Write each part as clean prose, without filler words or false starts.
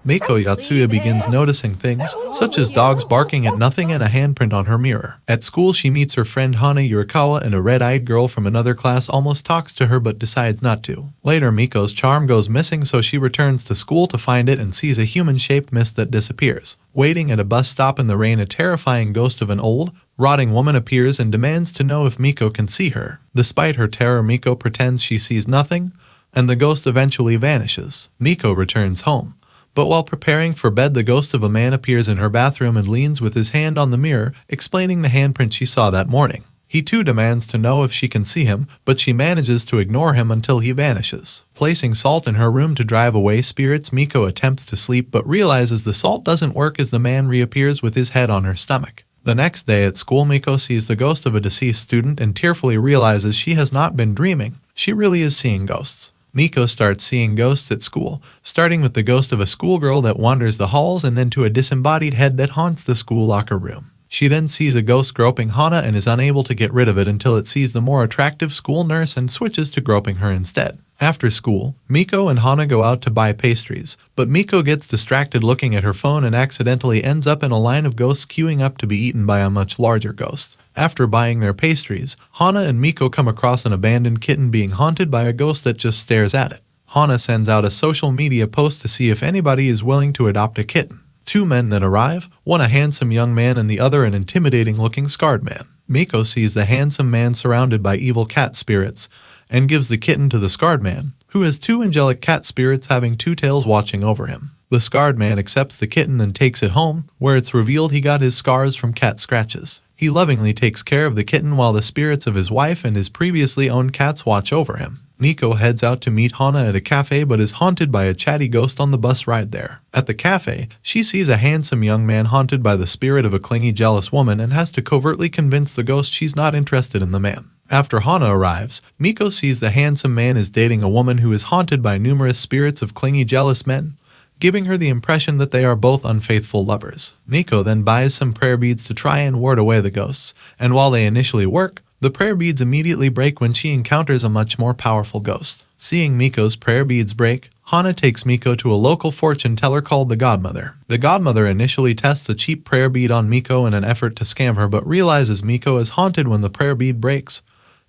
Miko Yotsuya begins noticing things, such as dogs barking at nothing and a handprint on her mirror. At school, she meets her friend Hana Yurikawa, and a red-eyed girl from another class almost talks to her but decides not to. Later, Miko's charm goes missing, so she returns to school to find it and sees a human-shaped mist that disappears. Waiting at a bus stop in the rain, a terrifying ghost of an old, rotting woman appears and demands to know if Miko can see her. Despite her terror, Miko pretends she sees nothing, and the ghost eventually vanishes. Miko returns home. But while preparing for bed, the ghost of a man appears in her bathroom and leans with his hand on the mirror, explaining the handprint she saw that morning. He too demands to know if she can see him, but she manages to ignore him until he vanishes. Placing salt in her room to drive away spirits, Miko attempts to sleep but realizes the salt doesn't work as the man reappears with his head on her stomach. The next day at school, Miko sees the ghost of a deceased student and tearfully realizes she has not been dreaming. She really is seeing ghosts. Miko starts seeing ghosts at school, starting with the ghost of a schoolgirl that wanders the halls and then to a disembodied head that haunts the school locker room. She then sees a ghost groping Hana and is unable to get rid of it until it sees the more attractive school nurse and switches to groping her instead. After school, Miko and Hana go out to buy pastries, but Miko gets distracted looking at her phone and accidentally ends up in a line of ghosts queuing up to be eaten by a much larger ghost. After buying their pastries, Hana and Miko come across an abandoned kitten being haunted by a ghost that just stares at it. Hana sends out a social media post to see if anybody is willing to adopt a kitten. Two men then arrive, one a handsome young man and the other an intimidating-looking scarred man. Miko sees the handsome man surrounded by evil cat spirits, and gives the kitten to the scarred man, who has two angelic cat spirits having two tails watching over him. The scarred man accepts the kitten and takes it home, where it's revealed he got his scars from cat scratches. He lovingly takes care of the kitten while the spirits of his wife and his previously owned cats watch over him. Miko heads out to meet Hana at a cafe but is haunted by a chatty ghost on the bus ride there. At the cafe, she sees a handsome young man haunted by the spirit of a clingy, jealous woman and has to covertly convince the ghost she's not interested in the man. After Hana arrives, Miko sees the handsome man is dating a woman who is haunted by numerous spirits of clingy, jealous men, giving her the impression that they are both unfaithful lovers. Miko then buys some prayer beads to try and ward away the ghosts, and while they initially work, the prayer beads immediately break when she encounters a much more powerful ghost. Seeing Miko's prayer beads break, Hana takes Miko to a local fortune teller called the Godmother. The Godmother initially tests a cheap prayer bead on Miko in an effort to scam her but realizes Miko is haunted when the prayer bead breaks,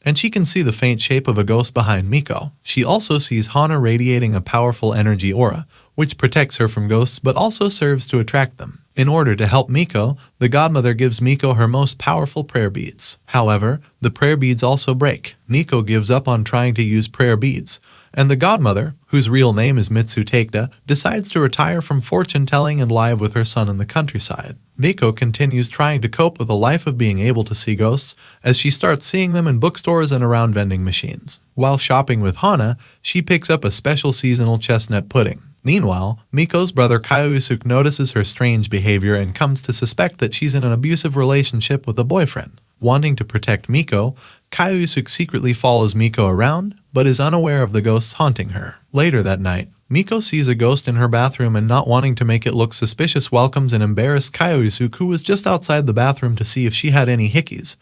and she can see the faint shape of a ghost behind Miko. She also sees Hana radiating a powerful energy aura, which protects her from ghosts but also serves to attract them. In order to help Miko, the Godmother gives Miko her most powerful prayer beads. However, the prayer beads also break. Miko gives up on trying to use prayer beads, and the Godmother, whose real name is Mitsu Takeda, decides to retire from fortune-telling and live with her son in the countryside. Miko continues trying to cope with a life of being able to see ghosts, as she starts seeing them in bookstores and around vending machines. While shopping with Hana, she picks up a special seasonal chestnut pudding. Meanwhile, Miko's brother Kyosuke notices her strange behavior and comes to suspect that she's in an abusive relationship with a boyfriend. Wanting to protect Miko, Kyosuke secretly follows Miko around, but is unaware of the ghosts haunting her. Later that night, Miko sees a ghost in her bathroom and, not wanting to make it look suspicious, welcomes an embarrassed Kyosuke, who was just outside the bathroom to see if she had any hickeys,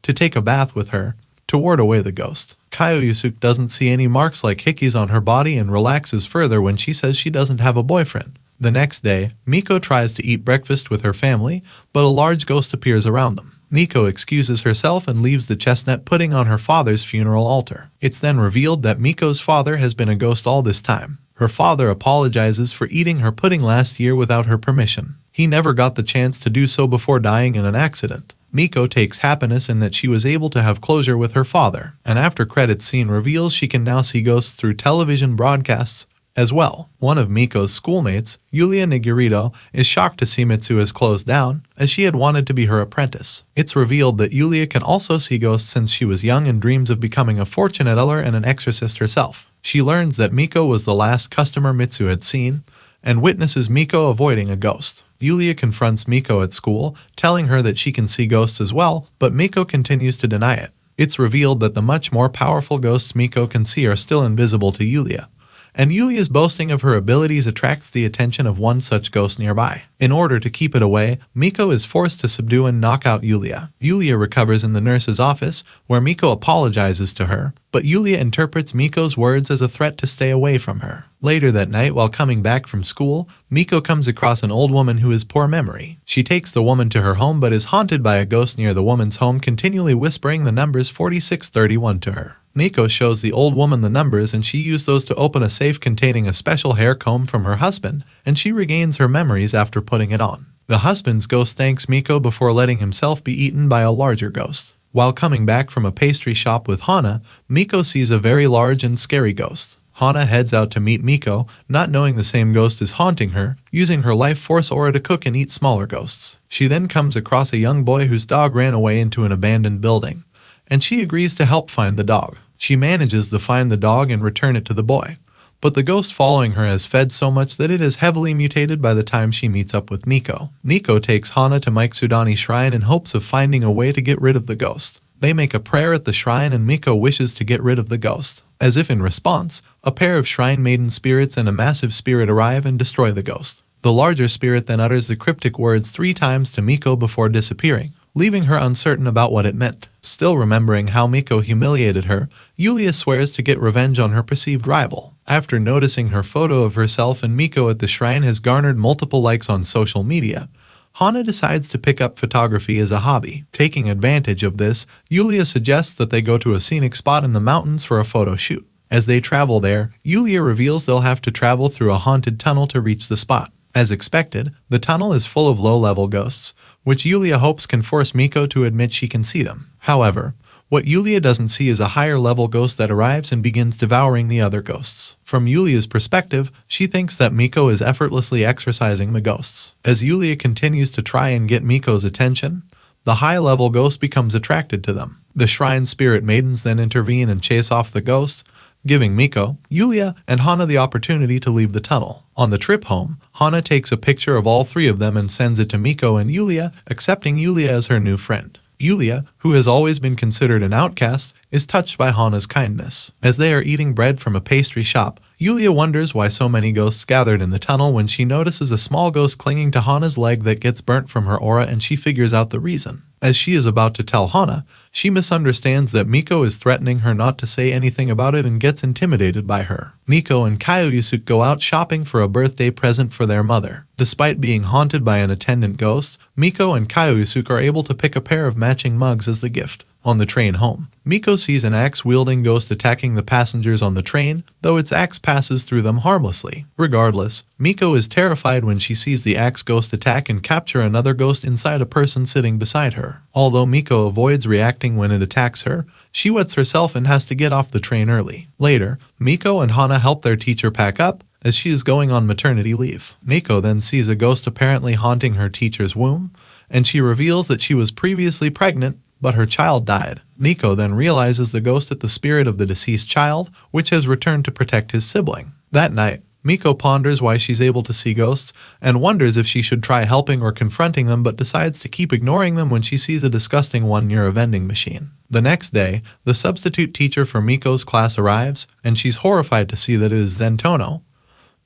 to take a bath with her, to ward away the ghost. Kyosuke doesn't see any marks like hickeys on her body and relaxes further when she says she doesn't have a boyfriend. The next day, Miko tries to eat breakfast with her family, but a large ghost appears around them. Miko excuses herself and leaves the chestnut pudding on her father's funeral altar. It's then revealed that Miko's father has been a ghost all this time. Her father apologizes for eating her pudding last year without her permission. He never got the chance to do so before dying in an accident. Miko takes happiness in that she was able to have closure with her father. An after credits scene reveals she can now see ghosts through television broadcasts as well. One of Miko's schoolmates, Yulia Nigurito, is shocked to see Mitsu has closed down, as she had wanted to be her apprentice. It's revealed that Yulia can also see ghosts since she was young and dreams of becoming a fortune teller and an exorcist herself. She learns that Miko was the last customer Mitsu had seen, and witnesses Miko avoiding a ghost. Yulia confronts Miko at school, telling her that she can see ghosts as well, but Miko continues to deny it. It's revealed that the much more powerful ghosts Miko can see are still invisible to Yulia, and Yulia's boasting of her abilities attracts the attention of one such ghost nearby. In order to keep it away, Miko is forced to subdue and knock out Yulia. Yulia recovers in the nurse's office, where Miko apologizes to her, but Yulia interprets Miko's words as a threat to stay away from her. Later that night, while coming back from school, Miko comes across an old woman who has poor memory. She takes the woman to her home but is haunted by a ghost near the woman's home, continually whispering the numbers 4631 to her. Miko shows the old woman the numbers and she used those to open a safe containing a special hair comb from her husband, and she regains her memories after putting it on. The husband's ghost thanks Miko before letting himself be eaten by a larger ghost. While coming back from a pastry shop with Hana, Miko sees a very large and scary ghost. Hana heads out to meet Miko, not knowing the same ghost is haunting her, using her life force aura to cook and eat smaller ghosts. She then comes across a young boy whose dog ran away into an abandoned building, and she agrees to help find the dog. She manages to find the dog and return it to the boy, but the ghost following her has fed so much that it is heavily mutated by the time she meets up with Miko. Miko takes Hana to Mitsudani Shrine in hopes of finding a way to get rid of the ghost. They make a prayer at the shrine and Miko wishes to get rid of the ghost. As if in response, a pair of shrine maiden spirits and a massive spirit arrive and destroy the ghost. The larger spirit then utters the cryptic words 3 times to Miko before disappearing, leaving her uncertain about what it meant. Still remembering how Miko humiliated her, Yulia swears to get revenge on her perceived rival. After noticing her photo of herself and Miko at the shrine has garnered multiple likes on social media, Hana decides to pick up photography as a hobby. Taking advantage of this, Yulia suggests that they go to a scenic spot in the mountains for a photo shoot. As they travel there, Yulia reveals they'll have to travel through a haunted tunnel to reach the spot. As expected, the tunnel is full of low-level ghosts, which Yulia hopes can force Miko to admit she can see them. However, what Yulia doesn't see is a higher-level ghost that arrives and begins devouring the other ghosts. From Yulia's perspective, she thinks that Miko is effortlessly exorcising the ghosts. As Yulia continues to try and get Miko's attention, the high-level ghost becomes attracted to them. The shrine spirit maidens then intervene and chase off the ghost, giving Miko, Yulia, and Hana the opportunity to leave the tunnel. On the trip home, Hana takes a picture of all 3 of them and sends it to Miko and Yulia, accepting Yulia as her new friend. Yulia, who has always been considered an outcast, is touched by Hana's kindness. As they are eating bread from a pastry shop, Yulia wonders why so many ghosts gathered in the tunnel when she notices a small ghost clinging to Hana's leg that gets burnt from her aura, and she figures out the reason. As she is about to tell Hana, she misunderstands that Miko is threatening her not to say anything about it and gets intimidated by her. Miko and Kyoyusuke go out shopping for a birthday present for their mother. Despite being haunted by an attendant ghost, Miko and Kyoyusuke are able to pick a pair of matching mugs as the gift. On the train home, Miko sees an axe-wielding ghost attacking the passengers on the train, though its axe passes through them harmlessly. Regardless, Miko is terrified when she sees the axe ghost attack and capture another ghost inside a person sitting beside her. Although Miko avoids reacting when it attacks her, she wets herself and has to get off the train early. Later, Miko and Hana help their teacher pack up, as she is going on maternity leave. Miko then sees a ghost apparently haunting her teacher's womb, and she reveals that she was previously pregnant, but her child died. Miko then realizes the ghost is the spirit of the deceased child, which has returned to protect his sibling. That night, Miko ponders why she's able to see ghosts and wonders if she should try helping or confronting them, but decides to keep ignoring them when she sees a disgusting one near a vending machine. The next day, the substitute teacher for Miko's class arrives, and she's horrified to see that it is Zentono,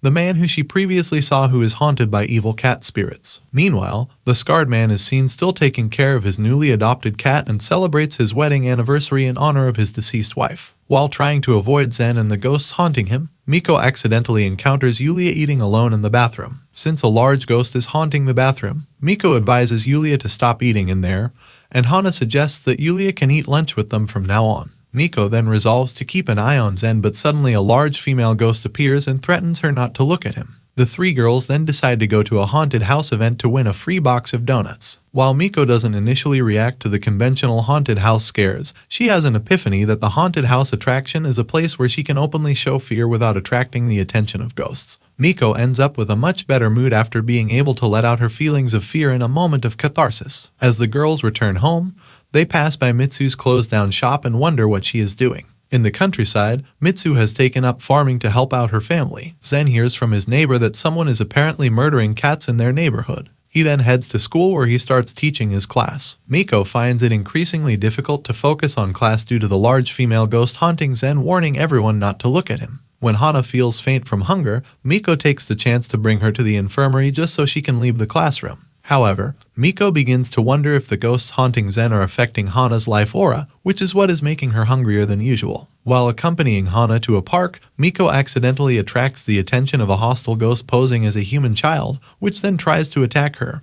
the man who she previously saw who is haunted by evil cat spirits. Meanwhile, the scarred man is seen still taking care of his newly adopted cat and celebrates his wedding anniversary in honor of his deceased wife. While trying to avoid Zen and the ghosts haunting him, Miko accidentally encounters Yulia eating alone in the bathroom. Since a large ghost is haunting the bathroom, Miko advises Yulia to stop eating in there, and Hana suggests that Yulia can eat lunch with them from now on. Miko then resolves to keep an eye on Zen, but suddenly a large female ghost appears and threatens her not to look at him. The 3 girls then decide to go to a haunted house event to win a free box of donuts. While Miko doesn't initially react to the conventional haunted house scares, she has an epiphany that the haunted house attraction is a place where she can openly show fear without attracting the attention of ghosts. Miko ends up with a much better mood after being able to let out her feelings of fear in a moment of catharsis. As the girls return home, they pass by Mitsu's closed-down shop and wonder what she is doing. In the countryside, Mitsu has taken up farming to help out her family. Zen hears from his neighbor that someone is apparently murdering cats in their neighborhood. He then heads to school where he starts teaching his class. Miko finds it increasingly difficult to focus on class due to the large female ghost haunting Zen, warning everyone not to look at him. When Hana feels faint from hunger, Miko takes the chance to bring her to the infirmary just so she can leave the classroom. However, Miko begins to wonder if the ghosts haunting Zen are affecting Hana's life aura, which is what is making her hungrier than usual. While accompanying Hana to a park, Miko accidentally attracts the attention of a hostile ghost posing as a human child, which then tries to attack her.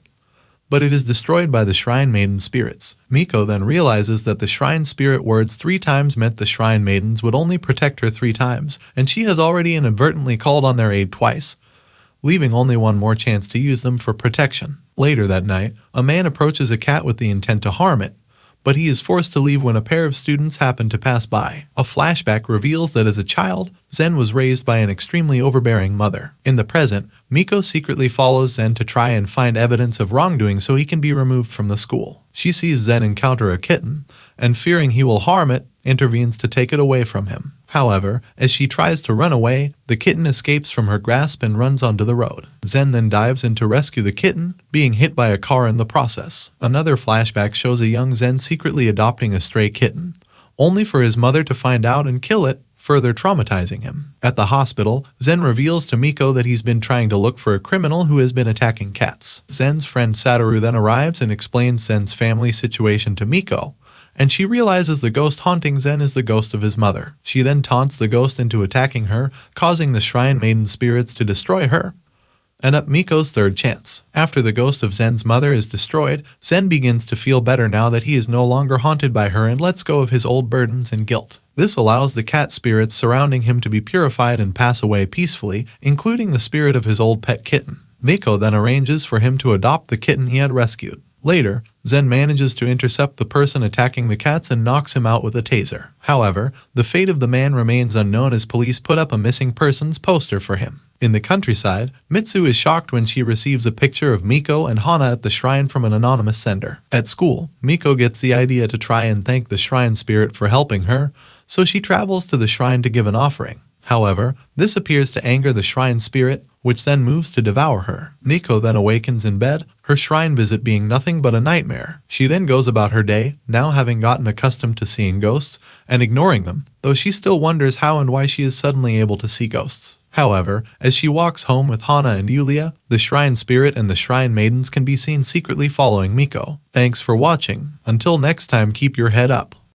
But it is destroyed by the Shrine Maiden spirits. Miko then realizes that the Shrine Spirit words 3 times meant the Shrine Maidens would only protect her 3 times, and she has already inadvertently called on their aid twice, leaving only one more chance to use them for protection. Later that night, a man approaches a cat with the intent to harm it, but he is forced to leave when a pair of students happen to pass by. A flashback reveals that as a child, Zen was raised by an extremely overbearing mother. In the present, Miko secretly follows Zen to try and find evidence of wrongdoing so he can be removed from the school. She sees Zen encounter a kitten, and fearing he will harm it, intervenes to take it away from him. However, as she tries to run away, the kitten escapes from her grasp and runs onto the road. Zen then dives in to rescue the kitten, being hit by a car in the process. Another flashback shows a young Zen secretly adopting a stray kitten, only for his mother to find out and kill it, further traumatizing him. At the hospital, Zen reveals to Miko that he's been trying to look for a criminal who has been attacking cats. Zen's friend Satoru then arrives and explains Zen's family situation to Miko, and she realizes the ghost haunting Zen is the ghost of his mother. She then taunts the ghost into attacking her, causing the Shrine Maiden spirits to destroy her, and up Miko's third chance. After the ghost of Zen's mother is destroyed, Zen begins to feel better now that he is no longer haunted by her and lets go of his old burdens and guilt. This allows the cat spirits surrounding him to be purified and pass away peacefully, including the spirit of his old pet kitten. Miko then arranges for him to adopt the kitten he had rescued. Later, Zen manages to intercept the person attacking the cats and knocks him out with a taser. However, the fate of the man remains unknown as police put up a missing persons poster for him. In the countryside, Mitsu is shocked when she receives a picture of Miko and Hana at the shrine from an anonymous sender. At school, Miko gets the idea to try and thank the shrine spirit for helping her, so she travels to the shrine to give an offering. However, this appears to anger the shrine spirit, which then moves to devour her. Miko then awakens in bed, her shrine visit being nothing but a nightmare. She then goes about her day, now having gotten accustomed to seeing ghosts, and ignoring them, though she still wonders how and why she is suddenly able to see ghosts. However, as she walks home with Hana and Yulia, the shrine spirit and the shrine maidens can be seen secretly following Miko. Thanks for watching. Until next time, keep your head up.